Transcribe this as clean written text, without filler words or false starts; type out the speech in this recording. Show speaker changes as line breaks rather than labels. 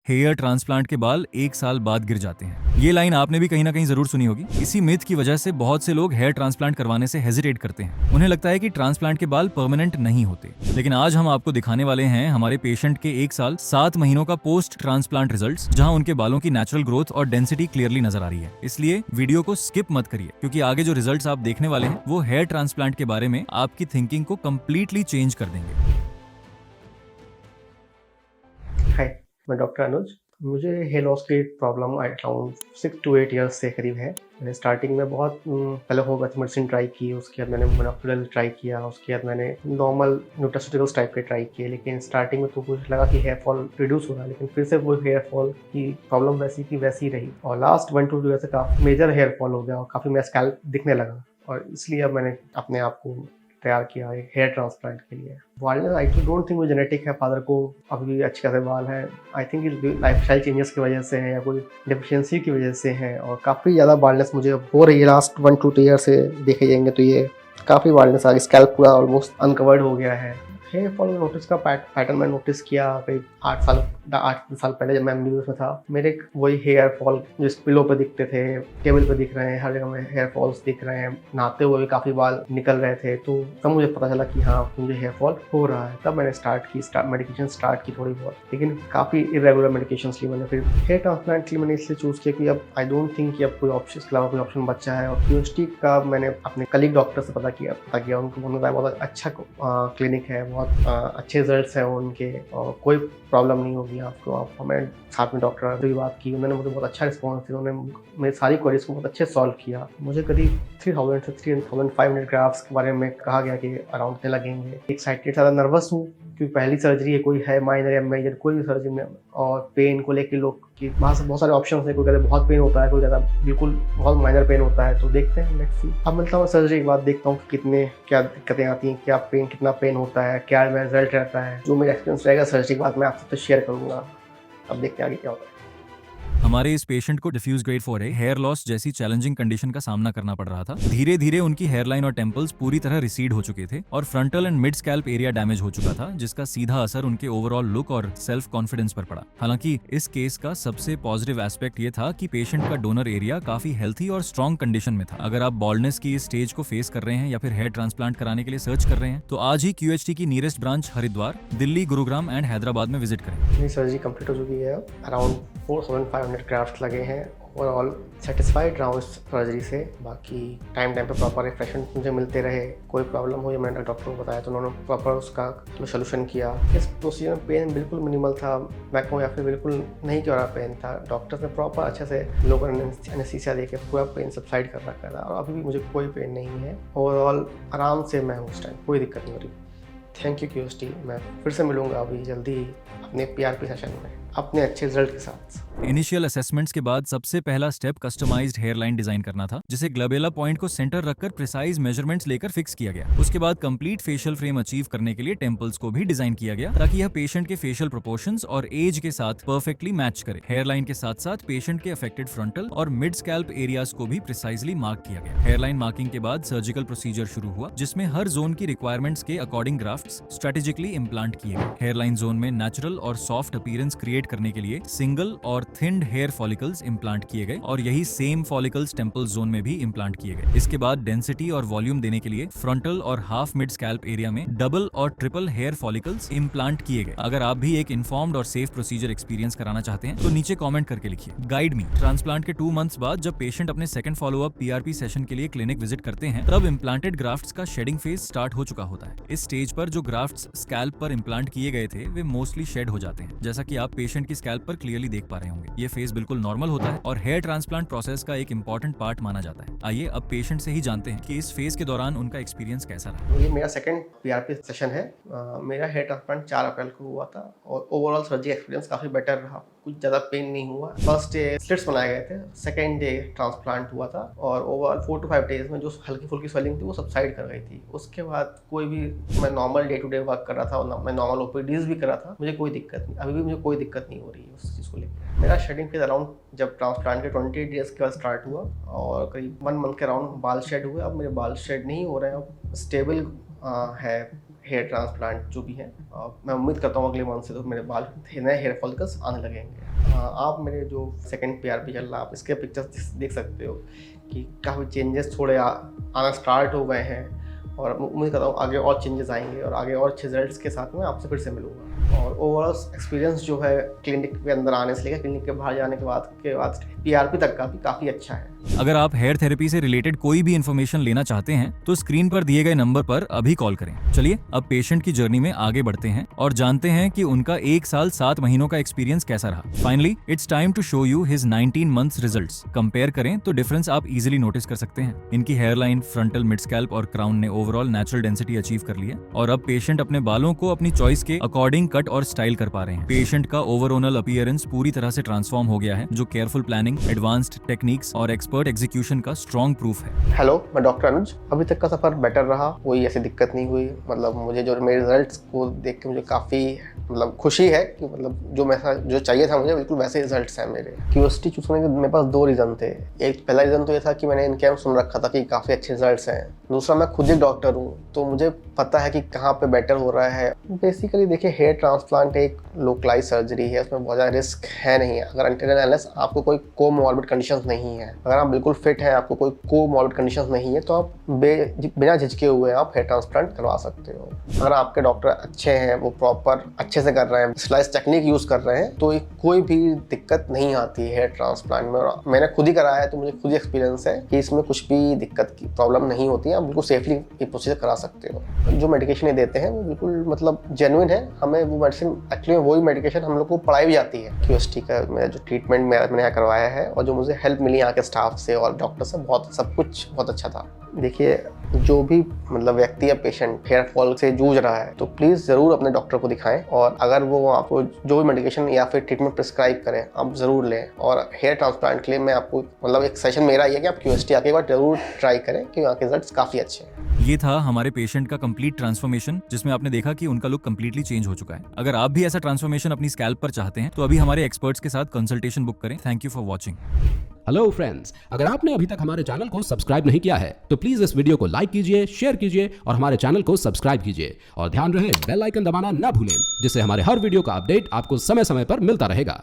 Hair transplant के बाल 1 साल बाद गिर जाते हैं। ये लाइन आपने भी कहीं ना कहीं जरूर सुनी होगी। इसी मिथ की वजह से बहुत से लोग हेयर ट्रांसप्लांट करवाने से हेजिटेट करते हैं। उन्हें लगता है कि ट्रांसप्लांट के बाल परमानेंट नहीं होते। लेकिन आज हम आपको दिखाने वाले हैं हमारे पेशेंट के 1 साल 7 महीनों का पोस्ट ट्रांसप्लांट रिजल्ट्स, जहां उनके बालों की नेचुरल ग्रोथ और डेंसिटी क्लियरली नजर आ रही है। इसलिए वीडियो को स्किप मत करिए, क्योंकि आगे जो रिजल्ट्स आप देखने वाले हैं वो हेयर ट्रांसप्लांट के बारे में आपकी थिंकिंग को कंप्लीटली चेंज कर देंगे।
हाय, मैं डॉक्टर अनुज। मुझे हेयर लॉस की प्रॉब्लम अराउंड 6 to 8 ईयर्स से करीब है। मैंने स्टार्टिंग में बहुत पहले होम्योपैथिक मेडिसिन ट्राई की, उसके बाद मैंने मोनोक्लोनल ट्राई किया, उसके बाद मैंने नॉर्मल न्यूट्रास्यूटिकल्स टाइप के ट्राई किए। लेकिन स्टार्टिंग में तो कुछ लगा कि हेयर फॉल रिड्यूस हो रहा है, लेकिन फिर से वो हेयर फॉल की प्रॉब्लम वैसी की वैसी रही और लास्ट 1 to 2 ईयर से काफ़ी मेजर हेयर फॉल हो गया और काफ़ी मेरा स्कैल्प दिखने लगा। और इसलिए अब मैंने अपने आप को तैयार किया है हेयर ट्रांसप्लांट के लिए। बाल आई डोंट थिंक वो जेनेटिक है, फादर को अभी भी अच्छे खासे बाल है। आई थिंक लाइफस्टाइल चेंजेस की वजह से है या कोई डिफिशियंसी की वजह से है और काफ़ी ज़्यादा बाल्डनेस मुझे हो रही है लास्ट 1 to 2 ईयर से। देखे जाएंगे तो ये काफ़ी बाल्डनेस आ गई, स्कैल्प पूरा ऑलमोस्ट अनकवर्ड हो गया है। हेयर फॉल नोटिस का पैटर्न मैं नोटिस किया करीब 8 साल पहले जब मैं एमबीबीएस में था। मेरे वही हेयर फॉल जिस पिलो पे दिखते थे, टेबल पे दिख रहे हैं, हर जगह में हेयर फॉल्स दिख रहे हैं। नहाते हुए भी काफ़ी बाल निकल रहे थे, तो तब मुझे पता चला कि हाँ मुझे हेयर फॉल हो रहा है। तब मैंने मेडिकेशन स्टार्ट की थोड़ी बहुत, लेकिन काफ़ी इरेगुलर मेडिकेशन ली मैंने। फिर हेयर ट्रांसप्लांट के लिए मैंने इसलिए चूज़ किया कि अब आई डोंट थिंक कि अब कोई ऑप्शन इसके अलावा कोई ऑप्शन बचा है। और क्यूएसटी का मैंने अपने कलीग डॉक्टर से पता किया उनको बताया बहुत अच्छा क्लिनिक है, बहुत अच्छे रिजल्ट्स हैं उनके और कोई प्रॉब्लम नहीं होगी आपको। आप हमें साथ में डॉक्टर से भी बात की, उन्होंने मुझे बहुत अच्छा रिस्पॉन्स दिया, उन्होंने मेरी सारी क्वेरीज को बहुत अच्छे सॉल्व किया। मुझे करीब 3000 से 3500 ग्राफ्स के बारे में कहा गया कि अराउंड इतने लगेंगे। एक्साइटेड, ज़्यादा नर्वस हूँ क्योंकि पहली सर्जरी है, कोई है माइनर या मेजर कोई भी सर्जरी में। और पेन को लेकर लोग कि वहाँ से बहुत सारे ऑप्शन है, कोई कहते बहुत पेन होता है, कोई कहता बिल्कुल बहुत माइनर पेन होता है। तो देखते हैं, लेट्स सी। अब मिलता हूँ सर्जरी के बाद, देखता हूँ कितने क्या दिक्कतें आती हैं, क्या पेन कितना पेन होता है, क्या रिजल्ट रहता है। जो मेरा एक्सपीरियंस रहेगा सर्जरी के बाद मैं आपसे तो शेयर करूँगा। अब देखते हैं आगे क्या होता है।
हमारे इस पेशेंट को डिफ्यूज ग्रेड 4 हेयर लॉस जैसी चैलेंजिंग कंडीशन का सामना करना पड़ रहा था। धीरे धीरे उनकी हेयरलाइन और टेम्पल्स पूरी तरह रिसीड हो चुके थे और frontal and mid scalp area damage हो चुका था, जिसका सीधा असर उनके ओवरऑल लुक और सेल्फ कॉन्फिडेंस पर पड़ा। हालांकि इस केस का सबसे पॉजिटिव एस्पेक्ट ये था कि पेशेंट का डोनर एरिया काफी हेल्थी और स्ट्रॉन्ग कंडीशन में था। अगर आप बॉल्डनेस की इस स्टेज को फेस कर रहे हैं या फिर हेयर ट्रांसप्लांट कराने के लिए सर्च कर रहे हैं, तो आज ही क्यूएचटी की nearest branch Haridwar, Delhi, Gurugram and Hyderabad में विजिट करें।
मेरी सर्जरी कंप्लीट हो चुकी है। अराउंड 4500 ग्राफ्ट लगे हैं। ओवरऑल सेटिस्फाइड रहा हूँ इस सर्जरी से। बाकी टाइम पे प्रॉपर रिफ्रेशमेंट मुझे मिलते रहे। कोई प्रॉब्लम हो या मैंने डॉक्टर को बताया तो उन्होंने प्रॉपर उसका सोल्यूशन किया। इस प्रोसीजर में पेन बिल्कुल मिनिमल था, मैं कहूँ, या फिर बिल्कुल नहीं क्यों रहा पेन था। डॉक्टर्स ने प्रॉपर अच्छे से लोगों ने एनेस्थीसिया देके पूरा पेन सबसाइड कर रखा था और अभी भी मुझे कोई पेन नहीं है। ओवरऑल आराम से मैं हूँ उस टाइम, कोई दिक्कत नहीं हो रही। Thank you क्यूएसटी। मैं फिर से मिलूँगा अभी जल्दी अपने पीआरपी सेशन में अपने अच्छे रिजल्ट के साथ।
इनिशियल असेसमेंट्स के बाद सबसे पहला स्टेप कस्टमाइज्ड हेयरलाइन डिजाइन करना था, जिसे ग्लबेला पॉइंट को सेंटर रखकर प्रिसाइज मेजरमेंट्स लेकर फिक्स किया गया। उसके बाद कंप्लीट फेशियल फ्रेम अचीव करने के लिए टेम्पल्स को भी डिजाइन किया गया, ताकि यह पेशेंट के फेशियल प्रोपोर्शंस और एज के साथ परफेक्टली मैच करे। हेयरलाइन के साथ साथ पेशेंट के अफेक्टेड फ्रंटल और मिड स्कैल्प एरियाज को भी प्रिसाइजली मार्क किया गया। हेयरलाइन मार्किंग के बाद सर्जिकल प्रोसीजर शुरू हुआ, जिसमें हर जोन की रिक्वायरमेंट्स के अकॉर्डिंग ग्राफ्ट्स स्ट्रेटेजिकली इम्प्लांट किए गए। हेयरलाइन जोन में नेचुरल और सॉफ्ट अपीयरेंस क्रिएट करने के लिए सिंगल और थिन्ड हेयर फॉलिकल्स इम्प्लांट किए गए और यही सेम फॉलिकल्स टेम्पल जोन में भी इम्प्लांट किए गए। इसके बाद डेंसिटी और वॉल्यूम देने के लिए फ्रंटल और हाफ मिड स्कैल्प एरिया में डबल और ट्रिपल हेयर फॉलिकल्स इम्प्लांट किए गए। अगर आप भी एक इन्फॉर्म्ड और सेफ प्रोसीजर एक्सपीरियंस कराना चाहते हैं तो नीचे कमेंट करके लिखिए गाइड मी। ट्रांसप्लांट के 2 मंथ्स बाद जब पेशेंट अपने सेकंड फॉलोअप पीआरपी सेशन के लिए क्लिनिक विजिट करते हैं, तब इम्प्लांटेड ग्राफ्ट्स का शेडिंग फेज स्टार्ट हो चुका होता है। इस स्टेज पर जो ग्राफ्ट्स स्कैल्प पर इम्प्लांट किए गए थे वे मोस्टली शेड हो जाते हैं, जैसा कि आप पेशेंट की स्कैल्प पर क्लियरली देख पा रहे होंगे। ये फेज बिल्कुल नॉर्मल होता है और हेयर ट्रांसप्लांट प्रोसेस का एक इंपॉर्टेंट पार्ट माना जाता है। आइए अब पेशेंट से ही जानते हैं कि इस फेज के दौरान उनका एक्सपीरियंस कैसा रहा।
ये मेरा सेकंड पीआरपी सेशन है। मेरा हेयर ट्रांसप्लांट 4 अप्रैल को हुआ था और ओवरऑल सर्जरी एक्सपीरियंस काफ़ी बेटर रहा। कुछ ज़्यादा पेन नहीं हुआ। फर्स्ट डे स्लिट्स बनाए गए थे, सेकेंड डे ट्रांसप्लांट हुआ था और ओवरऑल 4 to 5 डेज में जो हल्की फुल्की स्वेलिंग थी वो सबसाइड कर गई थी। उसके बाद कोई भी, मैं normal day to day work कर रहा था और मैं नॉर्मल ओपीडीज भी कर रहा था, मुझे कोई दिक्कत नहीं, अभी भी मुझे कोई दिक्कत नहीं हो रही है उस चीज़ को लेकर। मेरा शेडिंग फेज अराउंड जब ट्रांसप्लांट के 28 डेज के बाद स्टार्ट हुआ और करीब 1 मंथ के अराउंड बाल शेड हुए। अब मेरे बाल शेड नहीं हो रहे हैं, अब स्टेबल है हेयर ट्रांसप्लांट जो भी है। मैं उम्मीद करता हूँ अगले मंथ से तो मेरे बाल नए हेयर फॉलिकल्स आने लगेंगे। हाँ, आप मेरे जो सेकंड PRP चल रहा है आप इसके पिक्चर्स देख सकते हो कि काफ़ी चेंजेस थोड़े आना स्टार्ट हो गए हैं, और उम्मीद करता हूँ आगे और चेंजेस आएंगे और आगे और अच्छे रिजल्ट्स के साथ में आपसे फिर से मिलूंगा। और ओवरऑल एक्सपीरियंस जो है क्लिनिक के अंदर आने से लेकर क्लिनिक के बाहर जाने के बाद PRP तक का भी काफ़ी अच्छा है।
अगर आप हेयर थेरेपी से रिलेटेड कोई भी इन्फॉर्मेशन लेना चाहते हैं तो स्क्रीन पर दिए गए नंबर पर अभी कॉल करें। चलिए अब पेशेंट की जर्नी में आगे बढ़ते हैं और जानते हैं कि उनका 1 साल 7 महीनों का एक्सपीरियंस कैसा रहा। Finally it's time to show you his 19 months results. Compare करें तो डिफरेंस आप इजीली नोटिस कर सकते हैं। इनकी हेयरलाइन, फ्रंटल, मिड स्कैल्प और क्राउन ने ओवरऑल नेचुरल डेंसिटी अचीव कर ली है और अब पेशेंट अपने बालों को अपनी चॉइस के अकॉर्डिंग कट और स्टाइल कर पा रहे हैं। पेशेंट का ओवरऑल अपीयरेंस पूरी तरह से ट्रांसफॉर्म हो गया है, जो केयरफुल प्लानिंग, एडवांस्ड टेक्निक्स और एक्सपर्ट एग्जीक्यूशन का स्ट्रॉन्ग प्रूफ है।
हेलो, मैं डॉक्टर अनुज। अभी तक का सफ़र बेटर रहा, कोई ऐसी दिक्कत नहीं हुई। मतलब मुझे जो मेरे रिजल्ट्स को देख के मुझे काफ़ी खुशी है कि जो चाहिए था मुझे बिल्कुल वैसे रिजल्ट्स हैं मेरे। क्यूरियोसिटी चूज करने के मेरे पास 2 रीज़न थे। एक पहला रीज़न तो ये था कि मैंने इनके सुन रखा था कि काफ़ी अच्छे रिजल्ट्स हैं। दूसरा, मैं खुद एक डॉक्टर हूँ तो मुझे पता है कि कहाँ पे बेटर हो रहा है। बेसिकली देखिए, हेयर ट्रांसप्लांट एक लोकलाइज सर्जरी है, उसमें बहुत ज़्यादा रिस्क है नहीं है अगर अनटिल एंड अनलेस आपको कोई कोमॉर्बिड कंडीशंस नहीं है। अगर आप बिल्कुल फिट हैं, आपको कोई कोमॉर्बिड कंडीशंस नहीं है, तो आप बिना झिझके हुए आप हेयर ट्रांसप्लांट करवा सकते हो। अगर आपके डॉक्टर अच्छे हैं, वो प्रॉपर अच्छे से कर रहे हैं, स्लाइस टेक्निक यूज़ कर रहे हैं, तो कोई भी दिक्कत नहीं आती है हेयर ट्रांसप्लांट में। और मैंने खुद ही कराया है तो मुझे खुद ही एक्सपीरियंस है कि इसमें कुछ भी दिक्कत की प्रॉब्लम नहीं होती है। आप बिल्कुल सेफली ये प्रोसीजर करा सकते हो। जो मेडिकेशन ये देते हैं वो बिल्कुल जेन्युइन है। हमें वो मेडिसिन एक्चुअली वही मेडिकेशन हम लोग को पढ़ाई भी जाती है। QST का मेरा जो ट्रीटमेंट मैंने यहाँ करवाया है और जो मुझे हेल्प मिली यहाँ के स्टाफ से और डॉक्टर से, सब कुछ बहुत अच्छा था। देखिए, जो भी व्यक्ति या पेशेंट हेयर फॉल से जूझ रहा है तो प्लीज़ ज़रूर अपने डॉक्टर को दिखाएं, और अगर वो आपको जो भी मेडिकेशन या फिर ट्रीटमेंट प्रिस्क्राइब करें आप ज़रूर लें। और हेयर ट्रांसप्लांट के लिए मैं आपको एक सेशन मेरा ये है कि आप QST आके एक बार ज़रूर ट्राई करें, क्योंकि यहाँ के रिजल्ट्स काफ़ी अच्छे हैं।
ये था हमारे पेशेंट का कंप्लीट ट्रांसफॉर्मेशन, जिसमें आपने देखा कि उनका लुक कंप्लीटली चेंज हो चुका है। अगर आप भी ऐसा ट्रांसफॉर्मेशन अपनी स्कैल्प पर चाहते हैं तो अभी हमारे एक्सपर्ट्स के साथ कंसल्टेशन बुक करें। Thank you for watching.
Hello friends, अगर आपने अभी तक हमारे चैनल को सब्सक्राइब नहीं किया है तो प्लीज इस वीडियो को लाइक कीजिए, शेयर कीजिए और हमारे चैनल को सब्सक्राइब कीजिए। और ध्यान रहे बेल आइकन दबाना ना भूलें, जिससे हमारे हर वीडियो का अपडेट आपको समय समय पर मिलता रहेगा।